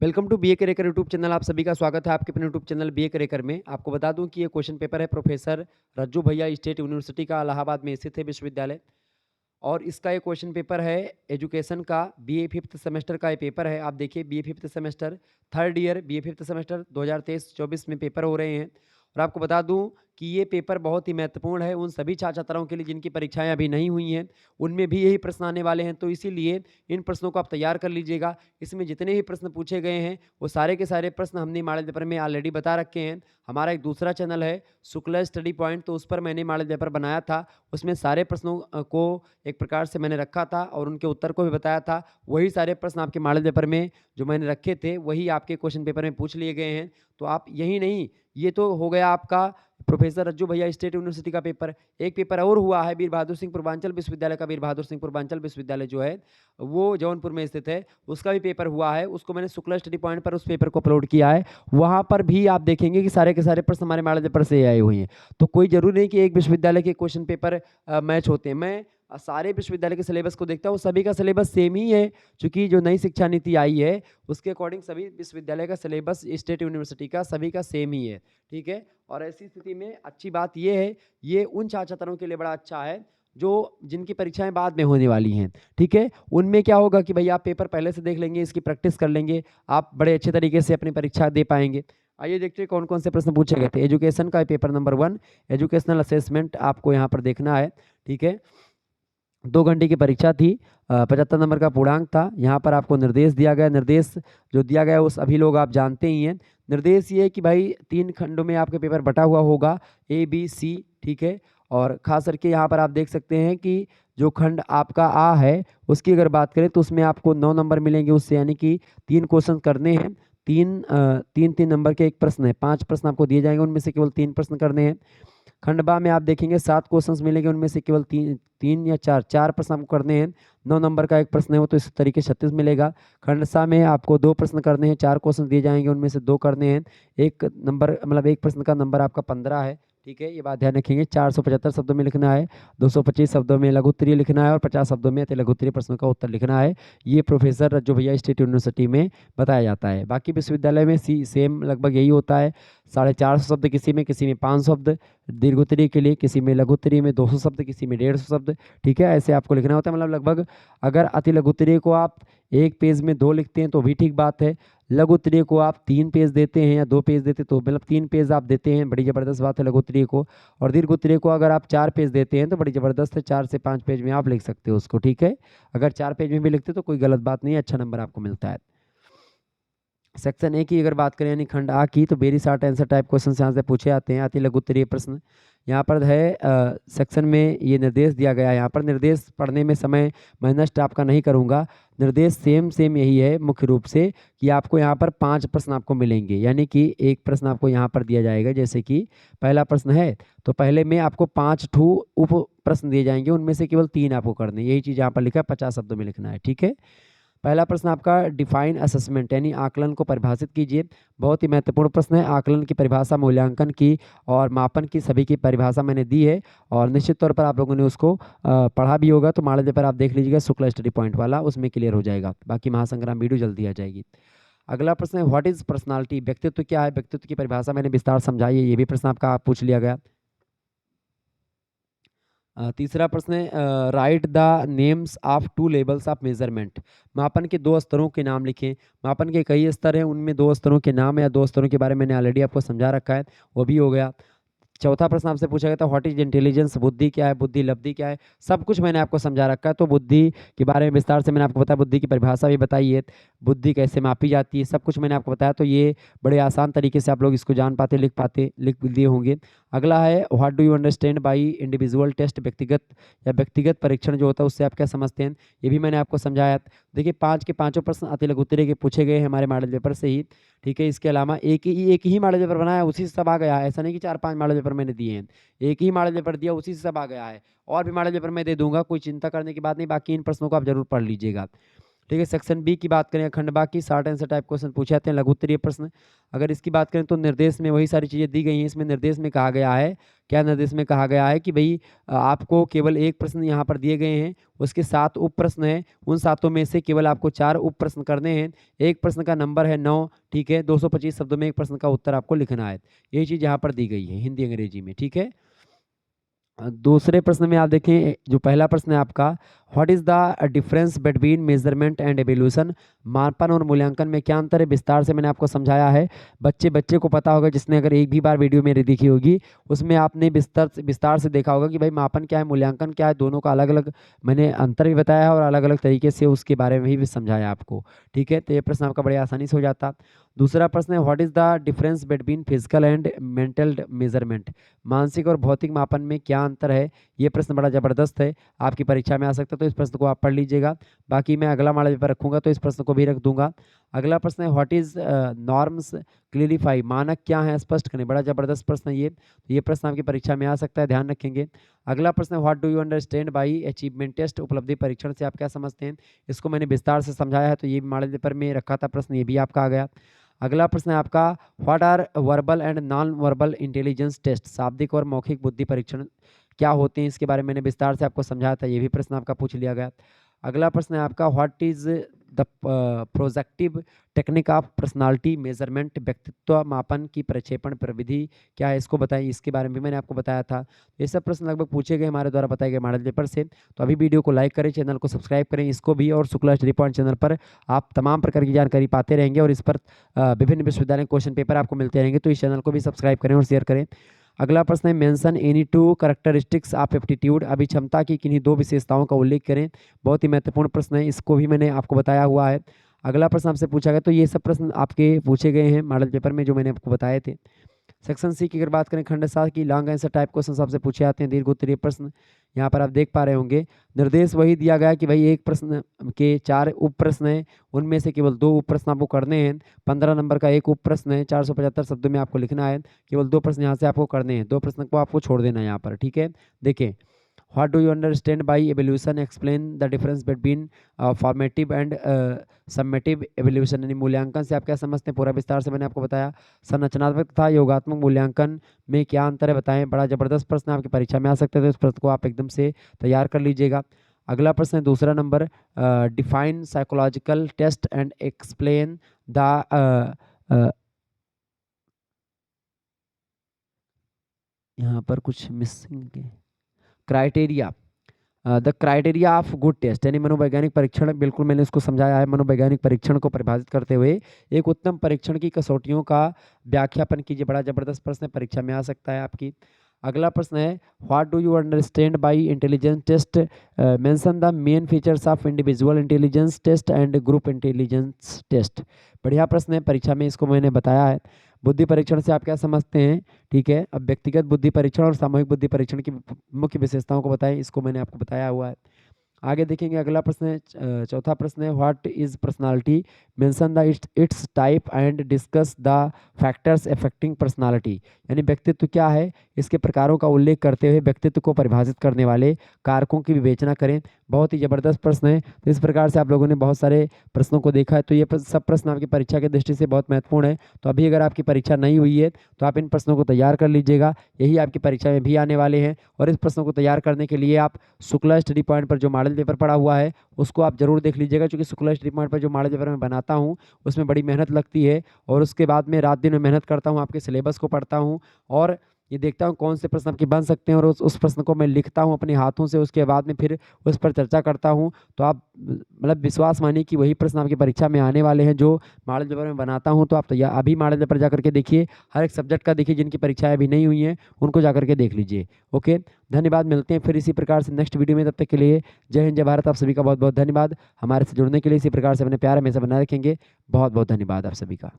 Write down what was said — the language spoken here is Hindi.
Welcome to BA Karekar YouTube channel. आप सभी का स्वागत है आपके अपने यूट्यूब चैनल बीए करेकर में। आपको बता दूं कि ये क्वेश्चन पेपर है प्रोफेसर रज्जू भैया स्टेट यूनिवर्सिटी का इलाहाबाद में स्थित है विश्वविद्यालय। और इसका ये क्वेश्चन पेपर है एजुकेशन का, बीए फिफ्थ सेमेस्टर का ये पेपर है। आप देखिए BA fifth semester third year BA fifth semester 2023-24 में पेपर हो रहे हैं। और आपको बता दूं कि ये पेपर बहुत ही महत्वपूर्ण है उन सभी छात्र छात्राओं के लिए जिनकी परीक्षाएं अभी नहीं हुई हैं, उनमें भी यही प्रश्न आने वाले हैं। तो इसीलिए इन प्रश्नों को आप तैयार कर लीजिएगा। इसमें जितने भी प्रश्न पूछे गए हैं वो सारे के सारे प्रश्न हमने मॉडल पेपर में ऑलरेडी बता रखे हैं। हमारा एक दूसरा चैनल है शुक्ला स्टडी पॉइंट, तो उस पर मैंने मॉडल पेपर बनाया था। उसमें सारे प्रश्नों को एक प्रकार से मैंने रखा था और उनके उत्तर को भी बताया था। वही सारे प्रश्न आपके मॉडल पेपर में जो मैंने रखे थे वही आपके क्वेश्चन पेपर में पूछ लिए गए हैं। तो आप यही नहीं, ये तो हो गया आपका प्रोफेसर रज्जू भैया स्टेट यूनिवर्सिटी का पेपर। एक पेपर और हुआ है वीर बहादुर सिंह पूर्वांचल विश्वविद्यालय का। वीर बहादुर सिंह पूर्वांचल विश्वविद्यालय जो है वो जौनपुर में स्थित है, उसका भी पेपर हुआ है। उसको मैंने शुक्ला स्टडी पॉइंट पर उस पेपर को अपलोड किया है। वहां पर भी आप देखेंगे कि सारे के सारे प्रश्न हमारे मॉडल पेपर से आए हुए हैं। तो कोई जरूरी नहीं कि एक विश्वविद्यालय के क्वेश्चन पेपर मैच होते हैं। मैं सारे विश्वविद्यालय के सिलेबस को देखता हूँ, सभी का सिलेबस सेम ही है। चूंकि जो नई शिक्षा नीति आई है उसके अकॉर्डिंग सभी विश्वविद्यालय का सिलेबस स्टेट यूनिवर्सिटी का सभी का सेम ही है, ठीक है। और ऐसी स्थिति में अच्छी बात ये है, ये उन छात्र छात्राओं के लिए बड़ा अच्छा है जो जिनकी परीक्षाएं बाद में होने वाली हैं, ठीक है। उनमें क्या होगा कि भाई आप पेपर पहले से देख लेंगे, इसकी प्रैक्टिस कर लेंगे, आप बड़े अच्छे तरीके से अपनी परीक्षा दे पाएंगे। आइए देखते हैं कौन कौन से प्रश्न पूछे गए थे। एजुकेशन का पेपर नंबर 1 एजुकेशनल असेसमेंट आपको यहाँ पर देखना है, ठीक है। 2 घंटे की परीक्षा थी, 75 नंबर का पूर्णांक था। यहाँ पर आपको निर्देश दिया गया। निर्देश जो दिया गया वो सभी लोग आप जानते ही हैं। निर्देश ये है कि भाई 3 खंडों में आपका पेपर बटा हुआ होगा, ए बी सी, ठीक है। और खास करके यहाँ पर आप देख सकते हैं कि जो खंड आपका आ है उसकी अगर बात करें तो उसमें आपको 9 नंबर मिलेंगे उससे, यानी कि 3 क्वेश्चन करने हैं। तीन नंबर के एक प्रश्न है, 5 प्रश्न आपको दिए जाएंगे, उनमें से केवल 3 प्रश्न करने हैं। खंड बा में आप देखेंगे 7 क्वेश्चंस मिलेंगे, उनमें से केवल तीन या चार प्रश्न आपको करने हैं। 9 नंबर का एक प्रश्न है वो, तो इस तरीके 36 मिलेगा। खंड सा में आपको 2 प्रश्न करने हैं, 4 क्वेश्चन दिए जाएंगे, उनमें से 2 करने हैं। एक नंबर मतलब एक प्रश्न का नंबर आपका 15 है, ठीक है। ये बात ध्यान रखेंगे। 475 शब्दों में लिखना है, 225 शब्दों में लघु उत्तरीय लिखना है और 50 शब्दों में अति लघु उत्तरीय प्रश्नों का उत्तर लिखना है। ये प्रोफेसर रज्जू भैया स्टेट यूनिवर्सिटी में बताया जाता है। बाकी विश्वविद्यालय में सेम लगभग यही होता है। 450 शब्द किसी में 500 शब्द दीर्घ उत्तरीय के लिए, किसी में लघु उत्तरीय में 200 शब्द, किसी में 150 शब्द, ठीक है। ऐसे आपको लिखना होता है। मतलब लगभग अगर अति लघु उत्तरीय को आप एक पेज में 2 लिखते हैं तो भी ठीक बात है। लघु उत्तरीय को आप 3 पेज देते हैं या 2 पेज देते हैं तो मतलब 3 पेज आप देते हैं, बड़ी ज़बरदस्त बात है लघु उत्तरीय को। और दीर्घ उत्तरीय को अगर आप 4 पेज देते हैं तो बड़ी ज़बरदस्त है, 4 से 5 पेज में आप लिख सकते हो उसको, ठीक है। अगर 4 पेज में भी लिखते तो कोई गलत बात नहीं है, अच्छा नंबर आपको मिलता है। सेक्शन ए की अगर बात करें यानी खंड आ की, तो very short answer type question यहाँ से पूछे आते हैं, अति लघु उत्तरीय प्रश्न यहाँ पर है। सेक्शन में ये निर्देश दिया गया है। यहाँ पर निर्देश पढ़ने में समय मैं नष्ट आपका नहीं करूँगा। निर्देश सेम यही है मुख्य रूप से कि आपको यहाँ पर 5 प्रश्न आपको मिलेंगे, यानी कि एक प्रश्न आपको यहाँ पर दिया जाएगा। जैसे कि पहला प्रश्न है तो पहले में आपको 5 ठू उप प्रश्न दिए जाएंगे, उनमें से केवल 3 आपको करने, यही चीज़ यहाँ पर लिखा है, 50 शब्दों में लिखना है, ठीक है। पहला प्रश्न आपका डिफाइन असेसमेंट यानी आकलन को परिभाषित कीजिए। बहुत ही महत्वपूर्ण प्रश्न है। आकलन की परिभाषा, मूल्यांकन की और मापन की सभी की परिभाषा मैंने दी है और निश्चित तौर पर आप लोगों ने उसको पढ़ा भी होगा। तो मॉडल पेपर आप देख लीजिएगा शुक्ला स्टडी पॉइंट वाला, उसमें क्लियर हो जाएगा। बाकी महासंग्राम वीडियो जल्दी आ जाएगी। अगला प्रश्न है व्हाट इज पर्सनालिटी, व्यक्तित्व क्या है। व्यक्तित्व की परिभाषा मैंने विस्तार समझाई है, ये भी प्रश्न आपका पूछ लिया गया। तीसरा प्रश्न है right the names of 2 levels of measurement, मापन के 2 स्तरों के नाम लिखें। मापन के कई स्तर हैं, उनमें 2 स्तरों के नाम या 2 स्तरों के बारे में मैंने ऑलरेडी आपको समझा रखा है, वो भी हो गया। चौथा प्रश्न आपसे पूछा गया था व्हाट इज इंटेलिजेंस, बुद्धि क्या है, बुद्धि लब्धि क्या है। सब कुछ मैंने आपको समझा रखा है। तो बुद्धि के बारे में विस्तार से मैंने आपको बताया, बुद्धि की परिभाषा भी बताई है, बुद्धि कैसे मापी जाती है, सब कुछ मैंने आपको बताया। तो ये बड़े आसान तरीके से आप लोग इसको जान पाते, लिख दिए होंगे। अगला है what do you understand by individual test, व्यक्तिगत परीक्षण जो होता है उससे आप क्या समझते हैं, ये भी मैंने आपको समझाया। देखिए 5 के 5 प्रश्न अति लघु उत्तरीय के पूछे गए हैं हमारे मॉडल पेपर से ही, ठीक है। इसके अलावा एक ही मॉडल पेपर बनाया, उसी से सब आ गया है। ऐसा नहीं कि 4-5 मॉडल पेपर मैंने दिए हैं, एक ही मॉडल पेपर दिया, उसी से सब आ गया है। और भी मॉडल पेपर मैं दे दूंगा, कोई चिंता करने की बात नहीं। बाकी इन प्रश्नों को आप जरूर पढ़ लीजिएगा। ठीक है। सेक्शन बी की बात करें अखंड बाग की, शॉर्ट आंसर टाइप क्वेश्चन पूछे जाते हैं, लघु उत्तरीय प्रश्न। अगर इसकी बात करें तो निर्देश में वही सारी चीज़ें दी गई हैं। इसमें निर्देश में कहा गया है, क्या निर्देश में कहा गया है कि भाई आपको केवल एक प्रश्न यहाँ पर दिए गए हैं, उसके 7 उप प्रश्न हैं, उन 7 में से केवल आपको 4 उप प्रश्न करने हैं। एक प्रश्न का नंबर है 9, ठीक है। 225 शब्दों में एक प्रश्न का उत्तर आपको लिखना है। यही चीज़ यहाँ पर दी गई है हिंदी अंग्रेजी में, ठीक है। दूसरे प्रश्न में आप देखें, जो पहला प्रश्न है आपका, what is the difference between measurement and evolution, मापन और मूल्यांकन में क्या अंतर है, विस्तार से मैंने आपको समझाया है। बच्चे को पता होगा, जिसने अगर एक भी बार वीडियो मेरी देखी होगी उसमें आपने विस्तार से देखा होगा कि भाई मापन क्या है, मूल्यांकन क्या है, दोनों का अलग अलग मैंने अंतर भी बताया है और अलग अलग तरीके से उसके बारे में भी समझाया आपको, ठीक है। तो ये प्रश्न आपका बड़े आसानी से हो जाता। दूसरा प्रश्न है, what is the difference between physical and mental measurement, मानसिक और भौतिक मापन में क्या अंतर है। ये प्रश्न बड़ा ज़बरदस्त है, आपकी परीक्षा में आ सकता है, तो इस प्रश्न को आप पढ़ लीजिएगा। बाकी मैं अगला मॉडल पेपर रखूंगा तो इस प्रश्न को भी रख दूंगा। अगला प्रश्न है, व्हाट इज नॉर्म्स क्लियरिफाई, मानक क्या है स्पष्ट करें, बड़ा ज़बरदस्त प्रश्न है ये। तो ये प्रश्न आपकी परीक्षा में आ सकता है, ध्यान रखेंगे। अगला प्रश्न है, what do you understand by achievement test, उपलब्धि परीक्षण से आप क्या समझते हैं। इसको मैंने विस्तार से समझाया है, तो ये भी मॉडल पेपर में रखा था प्रश्न, ये भी आपका आ गया। अगला प्रश्न है आपका, what are verbal and non verbal intelligence test, शाब्दिक और मौखिक बुद्धि परीक्षण क्या होते हैं, इसके बारे में मैंने विस्तार से आपको समझाया था, ये भी प्रश्न आपका पूछ लिया गया। अगला प्रश्न है आपका, what is the projective technique of personality measurement, व्यक्तित्व मापन की प्रक्षेपण प्रविधि क्या है, इसको बताइए, इसके बारे में भी मैंने आपको बताया था। ये सब प्रश्न लगभग पूछे गए हमारे द्वारा बताए गए मॉडल पेपर से। तो अभी वीडियो को लाइक करें, चैनल को सब्सक्राइब करें, इसको भी, और शुक्ला स्टडी पॉइंट चैनल पर आप तमाम प्रकार की जानकारी पाते रहेंगे और इस पर विभिन्न विश्वविद्यालय क्वेश्चन पेपर आपको मिलते रहेंगे। तो इस चैनल को भी सब्सक्राइब करें और शेयर करें। अगला प्रश्न है, mention any 2 characteristics of aptitude, अभी क्षमता की किन्हीं 2 विशेषताओं का उल्लेख करें। बहुत ही महत्वपूर्ण प्रश्न है, इसको भी मैंने आपको बताया हुआ है। अगला प्रश्न आपसे पूछा गया, तो ये सब प्रश्न आपके पूछे गए हैं मॉडल पेपर में जो मैंने आपको बताए थे। सेक्शन सी की अगर बात करें, खंड 7 की लॉन्ग आंसर टाइप क्वेश्चन आपसे पूछे जाते हैं, दीर्घ उत्तरीय प्रश्न। यहाँ पर आप देख पा रहे होंगे, निर्देश वही दिया गया कि भाई एक प्रश्न के 4 उप प्रश्न हैं, उनमें से केवल 2 उप प्रश्न आपको करने हैं। 15 नंबर का एक उप प्रश्न है, 475 शब्दों में आपको लिखना है, केवल 2 प्रश्न यहाँ से आपको करने हैं, 2 प्रश्न को आपको छोड़ देना है यहाँ पर, ठीक है। देखें, what do you understand by evolution, explain the difference between formative and summative evolution, यानी मूल्यांकन से आप क्या समझते हैं, पूरा विस्तार से मैंने आपको बताया। संरचनात्मक तथा योगात्मक मूल्यांकन में क्या अंतर है बताएं, बड़ा जबरदस्त प्रश्न आपकी परीक्षा में आ सकता है, तो इस प्रश्न को आप एकदम से तैयार कर लीजिएगा। अगला प्रश्न है दूसरा number, define psychological test and explain the, यहाँ पर कुछ missing criteria, the criteria of good test, यानी मनोवैज्ञानिक परीक्षण, बिल्कुल मैंने इसको समझाया है। मनोवैज्ञानिक परीक्षण को परिभाषित करते हुए एक उत्तम परीक्षण की कसौटियों का व्याख्यापन कीजिए, बड़ा जबरदस्त प्रश्न परीक्षा में आ सकता है आपकी। अगला प्रश्न है, what do you understand by intelligence test, mention the main features of individual intelligence test and group intelligence test, बढ़िया प्रश्न है, परीक्षा में इसको मैंने बताया है। बुद्धि परीक्षण से आप क्या समझते हैं, ठीक है। अब व्यक्तिगत बुद्धि परीक्षण और सामूहिक बुद्धि परीक्षण की मुख्य विशेषताओं को बताएं, इसको मैंने आपको बताया हुआ है। आगे देखेंगे, अगला प्रश्न है, चौथा प्रश्न है, what is personality, mention the it's type and discuss the factors affecting personality, यानी व्यक्तित्व क्या है, इसके प्रकारों का उल्लेख करते हुए व्यक्तित्व को परिभाषित करने वाले कारकों की विवेचना करें। बहुत ही जबरदस्त प्रश्न है। तो इस प्रकार से आप लोगों ने बहुत सारे प्रश्नों को देखा है, तो ये सब प्रश्न आपकी परीक्षा की दृष्टि से बहुत महत्वपूर्ण है। तो अभी अगर आपकी परीक्षा नहीं हुई है तो आप इन प्रश्नों को तैयार कर लीजिएगा, यही आपकी परीक्षा में भी आने वाले हैं। और इस प्रश्नों को तैयार करने के लिए आप शुक्ला स्टडी पॉइंट पर जो मॉडल पेपर पड़ा हुआ है उसको आप जरूर देख लीजिएगा, क्योंकि शुक्ला स्टडी पॉइंट पर जो मॉडल पेपर मैं बनाता हूँ उसमें बड़ी मेहनत लगती है, और उसके बाद में रात दिन में मेहनत करता हूँ, आपके सिलेबस को पढ़ता हूँ और ये देखता हूँ कौन से प्रश्न आपके बन सकते हैं, और उस प्रश्न को मैं लिखता हूँ अपने हाथों से, उसके बाद में फिर उस पर चर्चा करता हूँ। तो आप मतलब विश्वास मानिए कि वही प्रश्न आपकी परीक्षा में आने वाले हैं जो मॉडल पेपर में बनाता हूँ। तो आप तो अभी मॉडल पेपर जा करके देखिए, हर एक सब्जेक्ट का देखिए, जिनकी परीक्षाएं अभी नहीं हुई हैं उनको जा करके देख लीजिए। ओके, धन्यवाद, मिलते हैं फिर इसी प्रकार से नेक्स्ट वीडियो में, तब तक के लिए जय हिंद जय भारत। आप सभी का बहुत बहुत धन्यवाद, हमारे से जुड़ने के लिए इसी प्रकार से अपने प्यार हमेशा बनाए रखेंगे। बहुत बहुत धन्यवाद आप सभी का।